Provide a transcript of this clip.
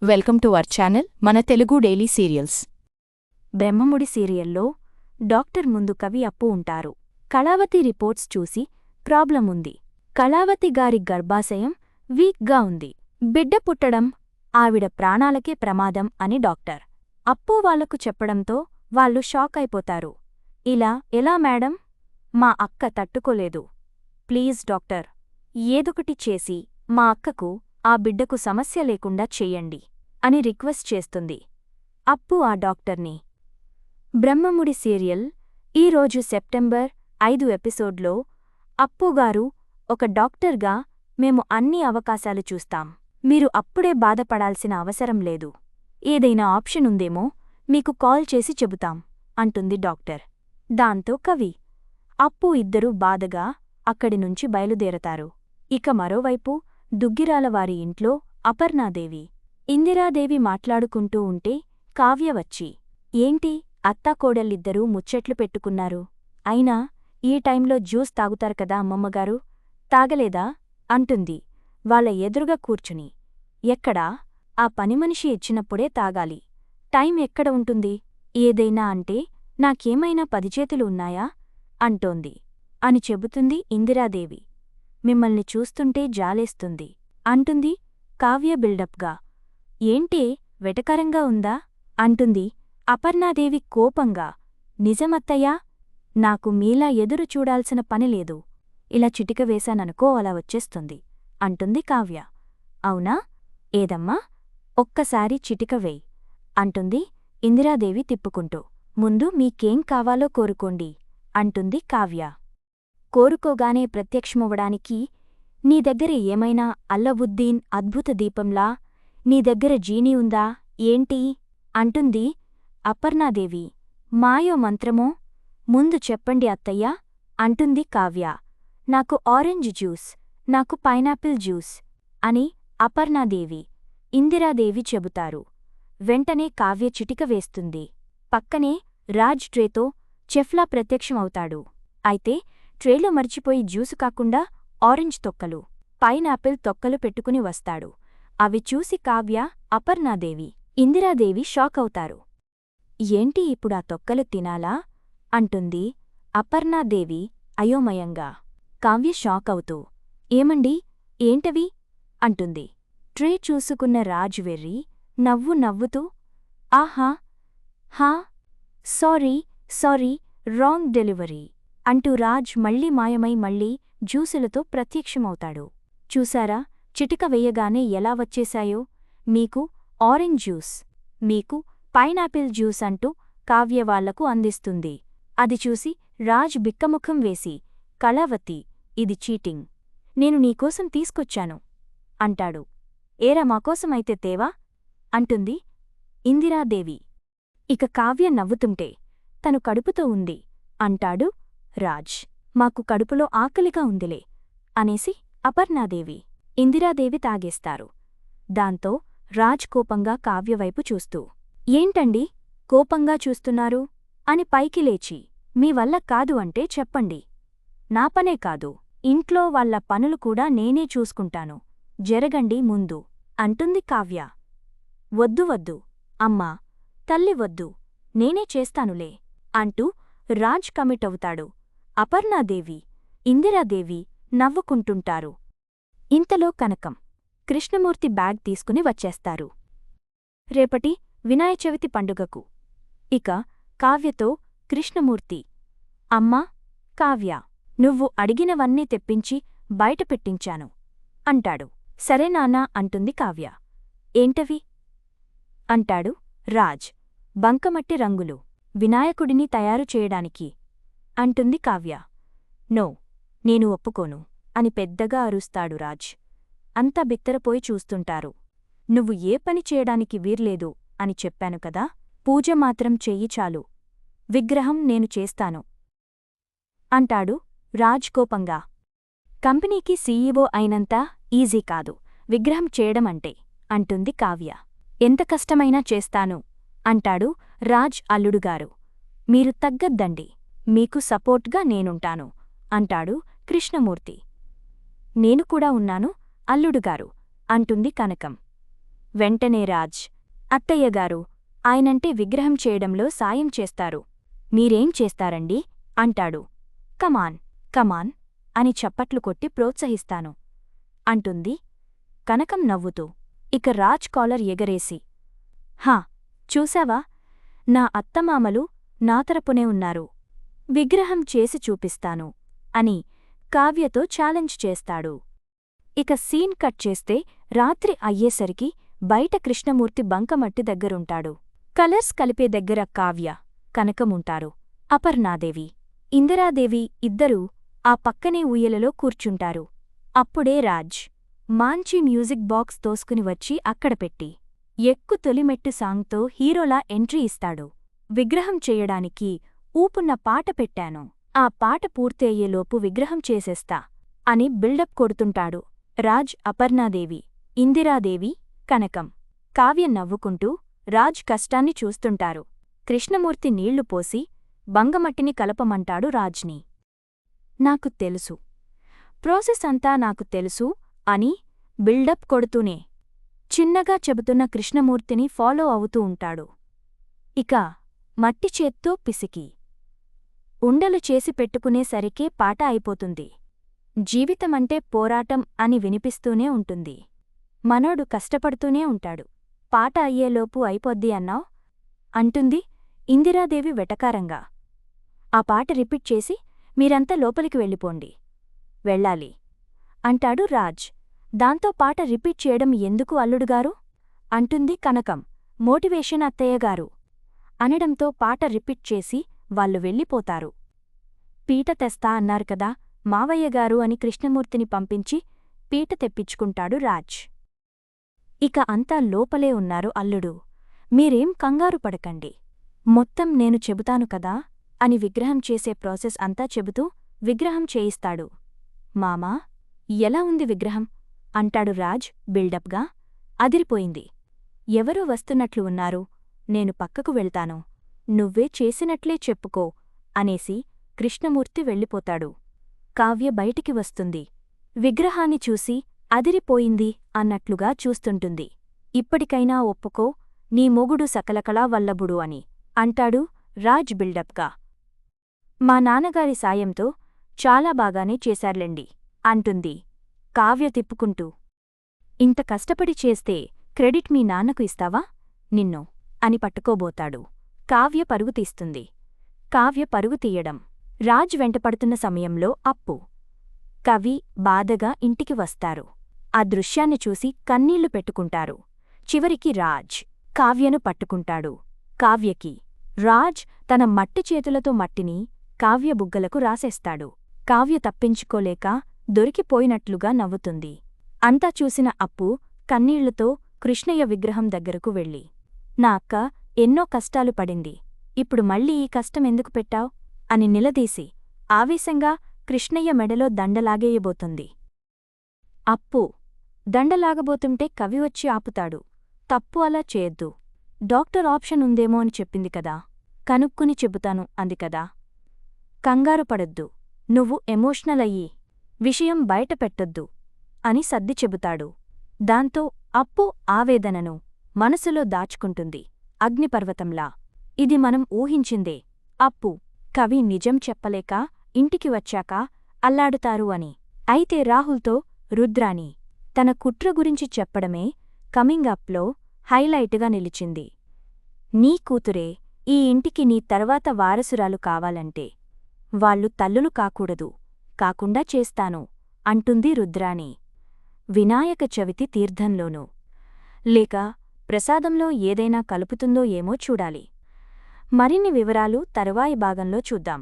Welcome to our channel మన Telugu daily serials. Brahmamudi సీరియల్లో doctor ముందు కవి అప్పు ఉంటారు. కళావతి రిపోర్ట్స్ చూసి ప్రాబ్లం ఉంది. కళావతి గారి గర్భాశయం వీక్గా ఉంది. బిడ్డ పుట్టడం ఆవిడ ప్రాణాలకే ప్రమాదం అని డాక్టర్ అప్పు వాళ్లకు చెప్పడంతో వాళ్ళు షాక్ అయిపోతారు. ఎలా మేడం? మా అక్క తట్టుకోలేదు. ప్లీజ్ డాక్టర్, ఏదొకటి చేసి మా అక్కకు ఆ బిడ్డకు సమస్య లేకుండా చెయ్యండి అని రిక్వెస్ట్ చేస్తుంది అప్పు ఆ డాక్టర్ని. బ్రహ్మముడి సీరియల్ ఈరోజు సెప్టెంబర్ 5 ఎపిసోడ్లో అప్పుగారు ఒక డాక్టర్గా మేము అన్ని అవకాశాలు చూస్తాం. మీరు అప్పుడే బాధపడాల్సిన అవసరం లేదు. ఏదైనా ఆప్షన్ ఉందేమో మీకు కాల్ చేసి చెబుతాం అంటుంది డాక్టర్. దాంతో కవి, అప్పు ఇద్దరూ బాధగా అక్కడినుంచి బయలుదేరతారు. ఇక మరోవైపు దుగ్గిరాలవారి ఇంట్లో అపర్ణాదేవి, ఇందిరాదేవి మాట్లాడుకుంటూ ఉంటే కావ్య వచ్చి, ఏంటి అత్తాకోడళ్ళిద్దరూ ముచ్చట్లు పెట్టుకున్నారు? అయినా ఈ టైంలో జ్యూస్ తాగుతారు కదా అమ్మమ్మగారు, తాగలేదా అంటుంది వాళ్ళ ఎదురుగా కూర్చుని. ఎక్కడా? ఆ పనిమనిషి ఇచ్చినప్పుడే తాగాలి. టైం ఎక్కడ ఉంటుంది? ఏదైనా అంటే నాకేమైనా పదిచేతులు ఉన్నాయా అంటోంది అని చెబుతుంది ఇందిరాదేవి. మిమ్మల్ని చూస్తుంటే జాలేస్తుంది అంటుంది కావ్య బిల్డప్గా. ఏంటే వెటకారంగా ఉందా అంటుంది అపర్ణాదేవి కోపంగా. నిజమత్తయ్యా, నాకు మీలా ఎదురు చూడాల్సిన పనిలేదు. ఇలా చిటిక వేశాననుకో అలా వచ్చేస్తుంది అంటుంది కావ్య. అవునా? ఏదమ్మా, ఒక్కసారి చిటిక వేయ్ అంటుంది ఇందిరాదేవి తిప్పుకుంటూ. ముందు మీకేం కావాలో కోరుకోండి అంటుంది కావ్య. కోరుకోగానే ప్రత్యక్షమవ్వడానికి నీ దగ్గర ఏమైనా అల్లవుద్దీన్ అద్భుత దీపంలా నీ దగ్గర జీనీ ఉందా ఏంటి అంటుంది అపర్ణాదేవి. మాయో మంత్రమో? ముందు చెప్పండి అత్తయ్యా అంటుంది కావ్య. నాకు ఆరెంజ్ జ్యూస్, నాకు పైనాపిల్ జ్యూస్ అని అపర్ణాదేవి, ఇందిరాదేవి చెబుతారు. వెంటనే కావ్య చిటిక వేస్తుంది. పక్కనే రాజ్ ట్రేతో చెఫ్లా ప్రత్యక్షమవుతాడు. అయితే ట్రేలో మర్చిపోయి జ్యూసు కాకుండా ఆరెంజ్ తొక్కలు, పైనాపిల్ తొక్కలు పెట్టుకుని వస్తాడు. అవి చూసి కావ్య, అపర్ణాదేవి, ఇందిరాదేవి షాకవుతారు. ఏంటి ఇప్పుడా తొక్కలు తినాలా అంటుంది అపర్ణాదేవి అయోమయంగా. కావ్య షాకవుతూ, ఏమండి ఏంటవి అంటుంది. ట్రే చూసుకున్న రాజ్ వెర్రి నవ్వుతూ, ఆహా, హా, సారీ, రాంగ్ డెలివరీ అంటూ రాజ్ మళ్లీ మాయమై మళ్లీ జ్యూసులతో ప్రత్యక్షమవుతాడు. చూసారా, చిటిక వెయ్యగానే ఎలా వచ్చేశాయో? మీకు ఆరెంజ్ జ్యూస్, మీకు పైనాపిల్ జ్యూస్ అంటూ కావ్య వాళ్లకు అందిస్తుంది. అది చూసి రాజ్ బిక్కముఖం వేసి, కళావతి, ఇది చీటింగ్. నేను నీకోసం తీసుకొచ్చాను అంటాడు. ఏరా మాకోసమైతే తేవా అంటుంది ఇందిరాదేవి. ఇక కావ్య నవ్వుతుంటే, తను కడుపుతో ఉంది అంటాడు రాజ్. మాకు కడుపులో ఆకలిగా ఉందిలే అనేసి అపర్ణాదేవి, ఇందిరాదేవి తాగేస్తారు. దాంతో రాజ్ కోపంగా కావ్యవైపు చూస్తూ, ఏంటండి కోపంగా చూస్తున్నారు అని పైకి లేచి, మీ వల్ల కాదు అంటే చెప్పండి. నా పనే కాదు, ఇంట్లో వాళ్ళ పనులు కూడా నేనే చూసుకుంటాను. జరగండి ముందు అంటుంది కావ్య. వద్దు అమ్మా, తల్లి వద్దు, నేనే చేస్తానులే అంటూ రాజ్ కమిటవుతాడు. అపర్ణాదేవి, ఇందిరాదేవి నవ్వుకుంటుంటారు. ఇంతలో కనకం, కృష్ణమూర్తి బ్యాగ్ తీసుకుని వచ్చేస్తారు. రేపటి వినాయచవితి పండుగకు. ఇక కావ్యతో కృష్ణమూర్తి, అమ్మా కావ్య, నువ్వు అడిగినవన్నీ తెప్పించి బయటపెట్టించాను అంటాడు. సరే నాన్నా అంటుంది కావ్య. ఏంటవి అంటాడు రాజ్. బంకమట్టి రంగులు, వినాయకుడిని తయారు చేయడానికి అంటుంది కావ్య. నో, నేను ఒప్పుకోను అని పెద్దగా అరుస్తాడు రాజ్. అంతా బిత్తరపోయి చూస్తుంటారు. నువ్వు ఏ పని చేయడానికి వీర్లేదు అని చెప్పాను కదా, పూజ మాత్రం చెయ్యి చాలు, విగ్రహం నేను చేస్తాను అంటాడు రాజ్ కోపంగా. కంపెనీకి సీఈఓ అయినంత ఈజీ కాదు విగ్రహం చేయడమంటే అంటుంది కావ్య. ఎంత కష్టమైనా చేస్తాను అంటాడు రాజ్ అల్లుడుగారు. మీరు తగ్గద్దండి, మీకు సపోర్ట్గా నేనుంటాను అంటాడు కృష్ణమూర్తి. నేను కూడా ఉన్నాను అల్లుడుగారు అంటుంది కనకం. వెంటనే రాజ్, అత్తయ్యగారు, ఆయనంటే విగ్రహం చేయడంలో సాయం చేస్తారు. మీరేం చేస్తారండి అంటాడు. కమాన్ కమాన్ అని చప్పట్లు కొట్టి ప్రోత్సహిస్తాను అంటుంది కనకం నవ్వుతూ. ఇక రాజ్ కాలర్ ఎగరేసి, హా, చూశావా, నా అత్తమామలు నా తరపునే ఉన్నారు. విగ్రహం చేసి చూపిస్తాను అని కావ్యతో ఛాలెంజ్ చేస్తాడు. ఇక సీన్ కట్ చేస్తే రాత్రి అయ్యేసరికి బయట కృష్ణమూర్తి బంకమట్టి దగ్గరుంటాడు. కలర్స్ కలిపే దగ్గర కావ్య, కనకముంటారు. అపర్ణాదేవి, ఇందిరాదేవి ఇద్దరూ ఆ పక్కనే ఊయలలో కూర్చుంటారు. అప్పుడే రాజ్ మాంచి మ్యూజిక్ బాక్స్ తోసుకుని వచ్చి అక్కడ పెట్టి, ఎక్కు తొలిమెట్టు సాంగ్తో హీరోలా ఎంట్రీ ఇస్తాడు. విగ్రహం చేయడానికి ఊపున్న పాట పెట్టాను. ఆ పాట పూర్తయ్యేలోపు విగ్రహం చేసేస్తా అని బిల్డప్ కొడుతుంటాడు రాజ్. అపర్ణాదేవి, ఇందిరాదేవి, కనకం, కావ్య నవ్వుకుంటూ రాజ్ కష్టాన్ని చూస్తుంటారు. కృష్ణమూర్తి నీళ్లు పోసి బంగమట్టిని కలపమంటాడు రాజ్ని. నాకు తెలుసు, ప్రాసెస్ అంతా నాకు తెలుసు అని బిల్డప్ కొడుతూనే చిన్నగా చెబుతున్న కృష్ణమూర్తిని ఫాలో అవుతూ ఉంటాడు. ఇక మట్టి చేత్తో పిసికి ఉండలు చేసి పెట్టుకునేసరికే పాట అయిపోతుంది. జీవితమంటే పోరాటం అని వినిపిస్తూనే ఉంటుంది. మనోడు కష్టపడుతూనే ఉంటాడు. పాట అయ్యేలోపు అయిపోద్ది అన్నావ్ అంటుంది ఇందిరాదేవి వెటకారంగా. ఆ పాట రిపీట్ చేసి మీరంతా లోపలికి వెళ్ళిపోండి. వెళ్ళాలి అంటాడు రాజ్. దాంతో పాట రిపీట్ చేయడం ఎందుకు అల్లుడుగారు అంటుంది కనకం. మోటివేషన్ అత్తయ్యగారు అనడంతో పాట రిపీట్ చేసి వాళ్ళు వెళ్ళిపోతారు. పీట తెస్తా అన్నారు కదా మావయ్యగారు అని కృష్ణమూర్తిని పంపించి పీట తెప్పించుకుంటాడు రాజ్. ఇక అంతా లోపలే ఉన్నారు అల్లుడు. మీరేం కంగారు పడకండి, మొత్తం నేను చెబుతాను కదా అని విగ్రహం చేసే ప్రాసెస్ అంతా చెబుతూ విగ్రహం చేయిస్తాడు. మామా, ఎలా ఉంది విగ్రహం అంటాడు రాజ్ బిల్డప్గా. అదిరిపోయింది. ఎవరో వస్తున్నట్లు ఉన్నారు, నేను పక్కకు వెళ్తాను, నువ్వే చేసినట్లే చెప్పుకో అనేసి కృష్ణమూర్తి వెళ్ళిపోతాడు. కావ్య బయటికి వస్తుంది. విగ్రహాన్ని చూసి అదిరిపోయింది అన్నట్లుగా చూస్తుంటుంది. ఇప్పటికైనా ఒప్పుకో, నీ మొగుడు సకలకళా వల్లభుడు అని అంటాడు రాజ్ బిల్డప్గా. మా నాన్నగారి సాయంతో చాలా బాగానే చేశార్లెండి అంటుంది కావ్య తిప్పుకుంటూ. ఇంత కష్టపడి చేస్తే క్రెడిట్ మీ నాన్నకు ఇస్తావా నిన్ను అని పట్టుకోబోతాడు. కావ్య పరుగు తీస్తుంది. కావ్య పరుగు తీయడం రాజ్ వెంటపడుతున్న సమయంలో అప్పు, కవి బాధగా ఇంటికి వస్తారు. ఆ దృశ్యాన్ని చూసి కన్నీళ్లు పెట్టుకుంటారు. చివరికి రాజ్ కావ్యను పట్టుకుంటాడు. కావ్యకి రాజ్ తన మట్టి చేతులతో మట్టిని కావ్య బుగ్గలకు రాసేస్తాడు. కావ్య తప్పించుకోలేక దొరికిపోయినట్లుగా నవ్వుతుంది. అంతా చూసిన అప్పు కన్నీళ్లతో కృష్ణయ్య విగ్రహం దగ్గరకు వెళ్ళి, నా అక్క ఎన్నో కష్టాలు పడింది, ఇప్పుడు మళ్ళీ ఈ కష్టమెందుకు పెట్టావ్ అని నిలదీసి ఆవేశంగా కృష్ణయ్య మెడలో దండలాగేయబోతుంది. అప్పు దండలాగబోతుంటే కవి వచ్చి ఆపుతాడు. తప్పు అలా చేయొద్దు, డాక్టర్ ఆప్షన్ ఉందేమో అని చెప్పింది కదా, కనుక్కుని చెబుతాను అంది కదా, కంగారు పడొద్దు, నువ్వు ఎమోషనల్ అయ్యి విషయం బయట పెట్టొద్దు అని సర్ది చెబుతాడు. దాంతో అప్పు ఆవేదనను మనసులో దాచుకుంటుంది అగ్నిపర్వతంలా. ఇది మనం ఊహించిందే. అప్పు, కవి నిజం చెప్పలేక ఇంటికి వచ్చాక అల్లాడుతారు అని. అయితే రాహుల్తో రుద్రాని తన కుట్ర గురించి చెప్పడమే కమింగ్ అప్లో హైలైట్గా నిలిచింది. నీ కూతురే ఈ ఇంటికి నీ తర్వాత వారసురాలు కావాలంటే వాళ్ళు తల్లులు కాకూడదు, కాకుండా చేస్తాను అంటుంది రుద్రాని. వినాయక చవితి తీర్థంలోనూ లేక ప్రసాదంలో ఏదైనా కలుపుతుందో ఏమో చూడాలి. మరిన్ని వివరాలు తరువాయి భాగంలో చూద్దాం.